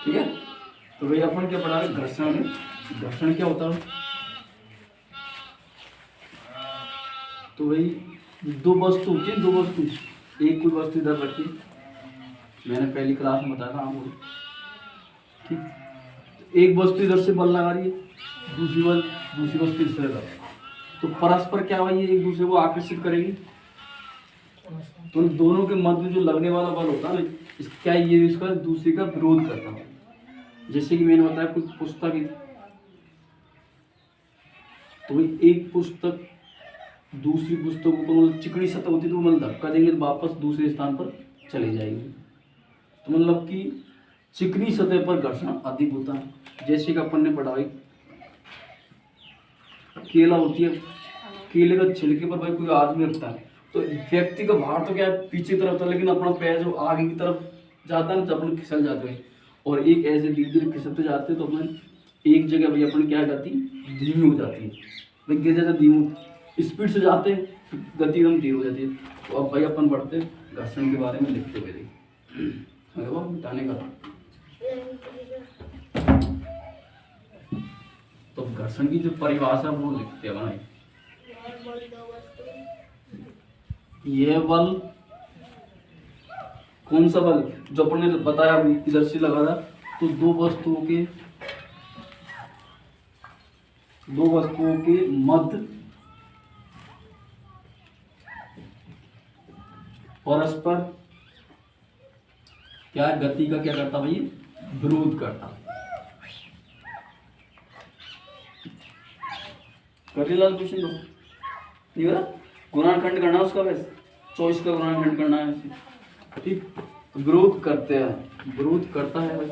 ठीक है। तो भाई अपन क्या पढ़ा रहे घर्षण में। घर्षण क्या होता है? तो भाई दो वस्तु होती है, दो वस्तु, एक कोई वस्तु इधर रखी, मैंने पहली क्लास में बताया था आपको, ठीक। तो एक वस्तु इधर से बल लगा रही है, दूसरी वस्तु इस तरह, तो परस्पर क्या भाई एक दूसरे को आकर्षित करेगी। तो उन दोनों के मध्य जो लगने वाला बल होता है ना, क्या ये इसका दूसरे का विरोध करता है। जैसे कि मैंने बताया कुछ पुस्तक है, तो भाई एक पुस्तक दूसरी पुस्तकों को मतलब चिकनी सतह होती है तो मतलब धक्का देंगे तो वापस दूसरे स्थान पर चले जाएगी। तो मतलब कि चिकनी सतह पर घर्षण अधिक होता है। जैसे कि अपन ने पढ़ा केला होती है, केले का छिलके पर भाई कोई आदमी रखता है तो व्यक्ति का भार तो क्या है पीछे तरफ था, लेकिन अपना पैर जो आगे की तरफ जाता है ना तो अपन खिसल जाते हैं, और एक ऐसे धीरे धीरे खिसलते जाते हैं तो अपन एक जगह भाई अपन क्या जाती धीमी हो जाती है। भाई जैसे धीमी स्पीड से जाते हैं गति एकदम धीरे हो जाती है। तो अब भाई अपन बढ़ते घर्षण के बारे में लिखते हुए देखिए मिटाने का। तो घर्षण की जो परिभाषा वो लिखते हैं भाई, यह बल कौन सा बल जो अपन ने बताया अभी इधर से लगा था, तो दो वस्तुओं के मध्य परस्पर क्या गति का क्या करता भाई विरोध करता। करीलाल क्वेश्चन दो नहीं हो रहा, गुणनखंड करना उसका, वैसे 24 का गुणनखंड करना है, ठीक। विरोध करते हैं, विरोध करता है भाई।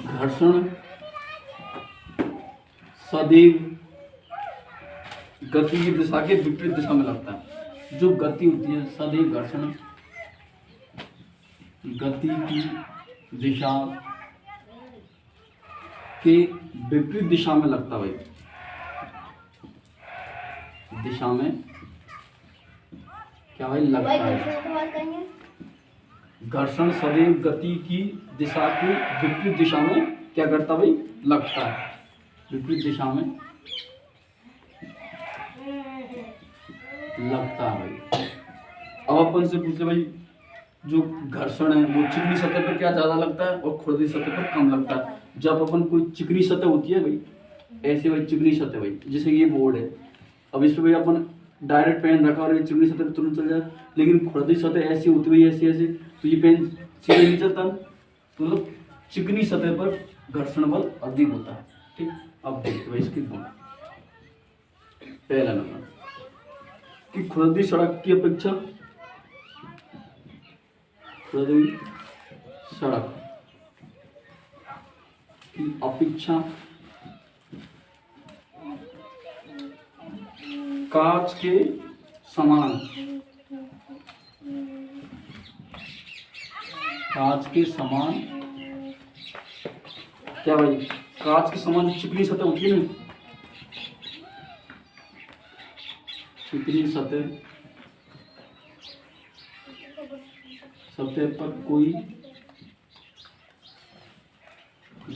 घर्षण सदैव गति की दिशा के विपरीत दिशा में लगता है। जो गति होती है सदैव घर्षण गति की दिशा के विपरीत दिशा में लगता है भाई, दिशा में क्या भाई लगता है। घर्षण सदैव गति की दिशा के विपरीत दिशा में क्या करता भाई लगता है, विपरीत दिशा में लगता है भाई। अब अपन से पूछे भाई जो घर्षण है वो चिकनी सतह पर क्या ज्यादा लगता है और खुरदरी सतह पर कम लगता है। जब अपन कोई चिकनी सतह होती है भाई, ऐसे भाई चिकनी सतह भाई, जैसे ये बोर्ड है, अब इस पे भाई अपन डायरेक्ट पेन रखा और ये चिकनी सतह पर तुरंत चल जाए, लेकिन खुरदरी सतह ऐसी होती हुई ऐसे ऐसे तो ये पेन सीधे नहीं चलता, तो मतलब चिकनी सतह पर घर्षण बल अधिक होता है, ठीक। अब देखते भाई इसके गुण। पहला नंबर कि खुरदरी सड़क की अपेक्षा, खुरदरी सड़क की अपेक्षा कांच के समान, कांच के समान क्या भाई, कांच के समान चिकनी सतह होती है ना, चिकनी सतह पर कोई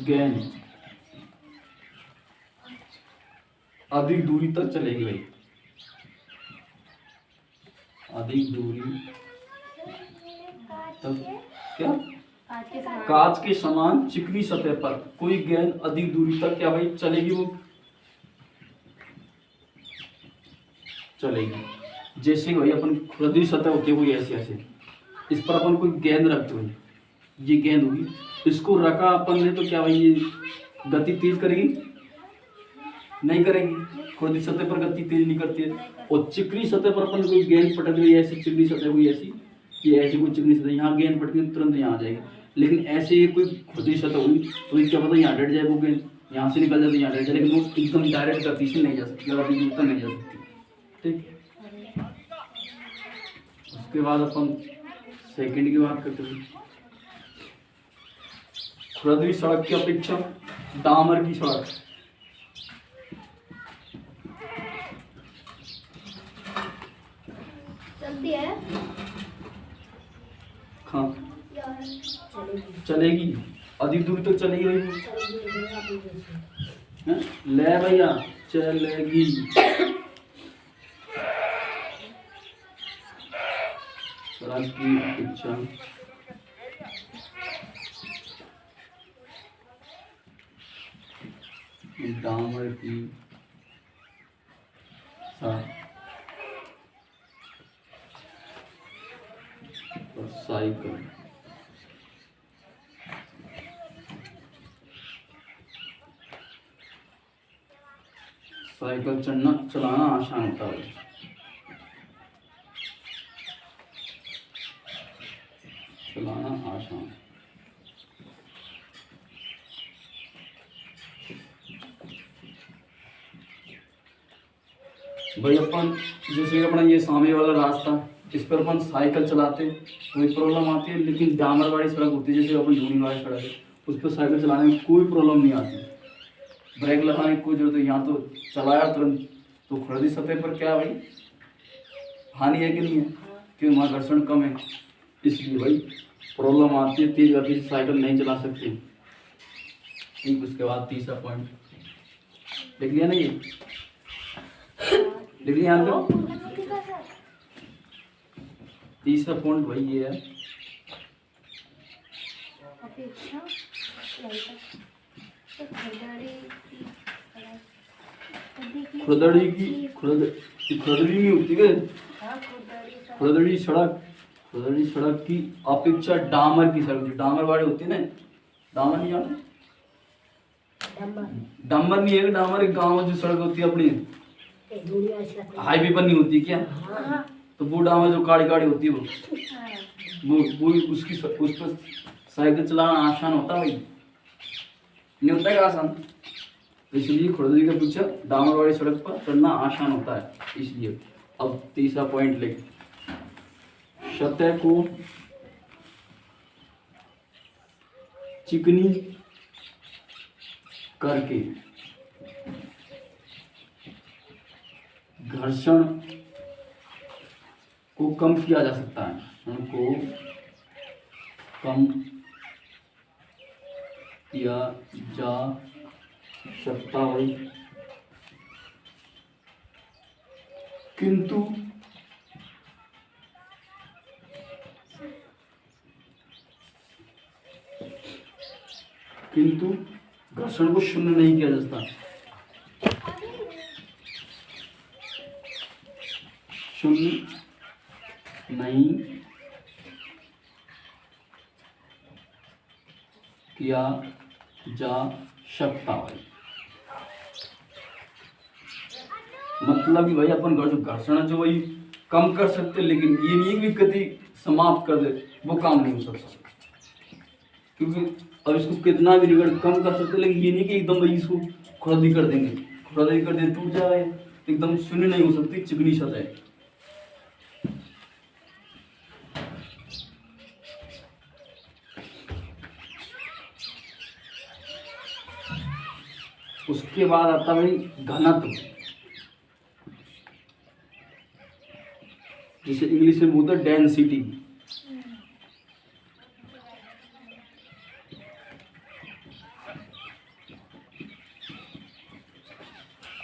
गेंद अधिक दूरी तक चलेगी भाई, अधिक दूरी तक क्या कांच के समान चिकनी सतह पर कोई गेंद अधिक दूरी तक क्या भाई चलेगी, वो चलेगी। जैसे भाई अपन खुरदरी सतह होती है कोई ऐसे ऐसे, इस पर अपन कोई गेंद रखते हुए, ये गेंद होगी, इसको रखा अपन ने तो क्या भाई ये गति तेज करेगी नहीं करेगी, खुरदरी सतह पर गति तेज नहीं करती है। और चिकनी सतह पर अपन कोई गेंद पटक रही है, ऐसी चिकनी सतह हुई ऐसी, ये ऐसी कोई चिकनी सतह, यहाँ गेंद पटकी तुरंत यहाँ आ जाएगी। लेकिन ऐसे ये कोई खुरदरी सतह हुई तो क्या पता यहाँ डट जाए वो गेंद, यहाँ से निकल जाए यहाँ डट जाए, लेकिन वो एकदम डायरेक्ट गति से नहीं जा सकती, ज़्यादा दूर तक नहीं जा सकती, ठीक। उसके बाद अपन सेकंड की बात करते हैं, खुरदरी सड़क की अपेक्षा डामर की सड़क, चलती है हाँ चलेगी चलेगी, अधिक दूर तक चलेगी भाई वो। हैं? ले भैया चलेगी। सड़क की अपेक्षा डामर की और साइकिल साइकिल चलाना आसान होता है। चलाना आसान। भाई अपन जैसे अपना ये सामने वाला रास्ता, इस पर अपन साइकिल चलाते कोई प्रॉब्लम आती है, लेकिन डामर वाली सड़क होती है जैसे अपन धूनी वाली सड़क है, उस पर साइकिल चलाने में कोई प्रॉब्लम नहीं आती, ब्रेक लगाने की कोई जरूरत है। यहाँ तो चलाया तुरंत, तो खुरदी सतह पर क्या भाई हानि है कि नहीं है, क्योंकि वहाँ घर्षण कम है, इसलिए भाई प्रॉब्लम आती है, तेज गति से साइकिल नहीं चला सकते। ठीक, उसके बाद तीसरा पॉइंट लिख लिया ना, ये लिख लिया यहाँ पे। तीसरा पॉइंट भाई ये है खुरदड़ी की खुरदड़ी नहीं होती है, खुरदड़ी सड़क की अपेक्षा डामर की सड़क, जो डामर वाली होती है ना, डामर नहीं जानते, डामर नहीं है, डामर एक गाँव में जो सड़क होती है अपनी हाईवे पर नहीं होती क्या, तो वो डामर जो काड़ी काड़ी होती है वो उसकी उस पर साइकिल चलाना आसान होता है भाई, नहीं होता है आसान, तो इसलिए खुरदरी का पीछे डामर वाली सड़क पर चलना आसान होता है, इसलिए। अब तीसरा पॉइंट ले, सतह को चिकनी करके घर्षण को कम किया जा सकता है, घर्षण को कम किया जा सकता है, किंतु घर्षण को शून्य नहीं किया जा सकता, शून्य नहीं किया जा सकता है। मतलब कि भाई अपन जो घर्षण है जो वही कम कर सकते, लेकिन ये नहीं कि गति समाप्त कर दे, वो काम नहीं हो सकता, क्योंकि अब इसको कितना भी रिगड़ कम कर सकते, लेकिन ये नहीं कि एकदम भाई इसको खुरदरी कर देंगे, खुरदरी कर दें टूट जाए, एकदम शून्य नहीं हो सकती चिकनी सतह। उसके बाद आता भाई घनत्व, जिसे इंग्लिश में बोलते हैं डेंसिटी।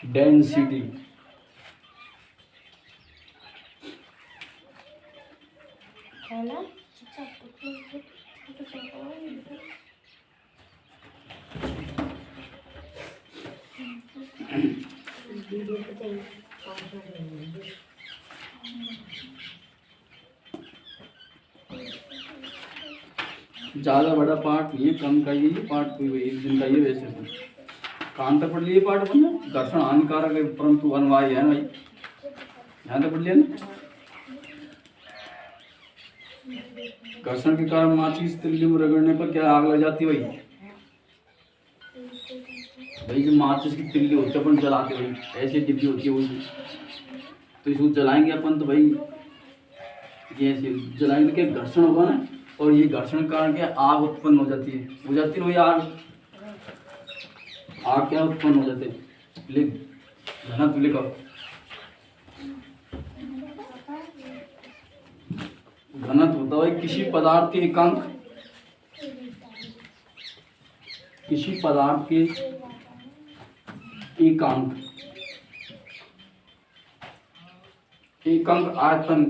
डेंसिटी है ना, ज़्यादा बड़ा पार्ट नहीं है, कम का ये पार्ट कोई एक दिन का ये, वैसे तो कहाँ तक पढ़ लिए पार्ट बना, घर्षण हानिकारक है परंतु अनिवार्य है भाई, यहाँ तक पढ़ लिया ना। घर्षण के कारण माचिस तिल्ली में रगड़ने पर क्या आग लग जाती है भाई, भाई जो माचिस की तिल्ली होती है अपन जलाते भाई, ऐसी डिब्बी होती है वो, तो इसको जलाएंगे अपन तो भाई ये ऐसे जलाएंगे, क्या घर्षण होगा ना, और ये घर्षण के कारण क्या आग उत्पन्न हो जाती है, वही आग क्या उत्पन्न हो जाते हैं। लिख घनत्व लिखो, घनत्व होता है किसी पदार्थ के एकांक, किसी पदार्थ के एकांक, एकांक आयतन,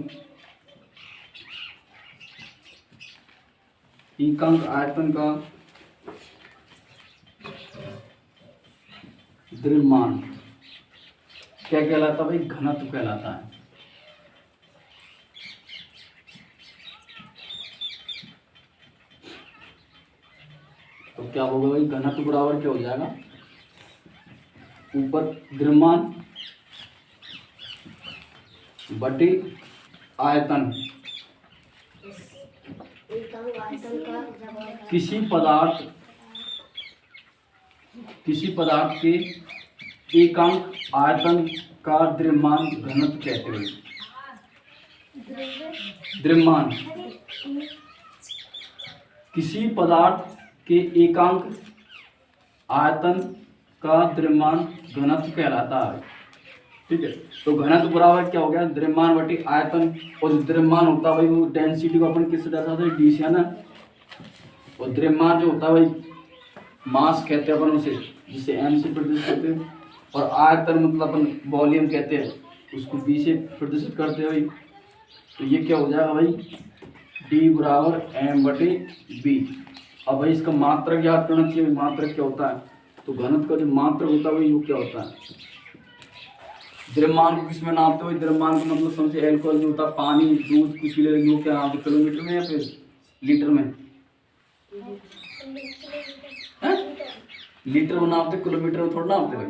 एकांक आयतन का द्रव्यमान क्या कहलाता है भाई? घनत्व कहलाता है। तो क्या होगा भाई? घनत्व बराबर क्या हो जाएगा? ऊपर द्रव्यमान बटे आयतन, एकांक आयतन का किसी पदार्थ के एकांक आयतन का द्रव्यमान घनत्व कहते हैं। द्रव्यमान किसी पदार्थ के एकांक आयतन का द्रव्यमान घनत्व कहलाता है। ठीक है, तो घनत्व बराबर क्या हो गया? द्रव्यमान बटे आयतन। और द्रव्यमान होता है भाई वो डेंसिटी को अपन किससे दर्शाते हैं? डी से, है ना। और द्रव्यमान जो होता है भाई मास कहते हैं अपन उसे, जिसे एम से प्रदर्शित करते हैं। और आयतन मतलब अपन वॉल्यूम कहते हैं, उसको बी से प्रदर्शित करते हैं भाई। तो ये क्या हो जाएगा भाई? डी बराबर एम बटे बी। अब भाई इसका मात्रक याद करना चाहिए। मात्रक क्या होता है? तो घनत्व का जो मात्रक होता है भाई वो क्या होता है? द्रव्यमान को किसमें नापते हो? द्रव्यमान का मतलब समझे एल्कोहल जो होता है, पानी, दूध, कुछ भी ले लेंगे, वो क्या नापते? किलोमीटर में या फिर लीटर में? लीटर में नापते, किलोमीटर में थोड़ा नापते भाई।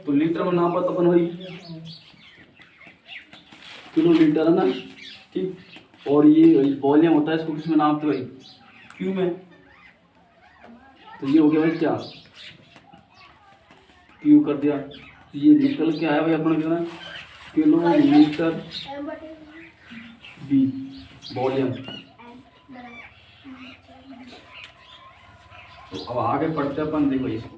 तो लीटर में नापा तो अपन भाई किलोलीटर, है ना। ठीक, और ये वॉल्यूम होता है, इसको किसमें नापते भाई? क्यू में। तो ये हो गया भाई क्या? क्यू कर दिया। तो ये निकल के आया भाई अपना क्या है? किलोमीटर बी वॉल्यूम। तो अब आगे पढ़ते अपन, देखो इसको।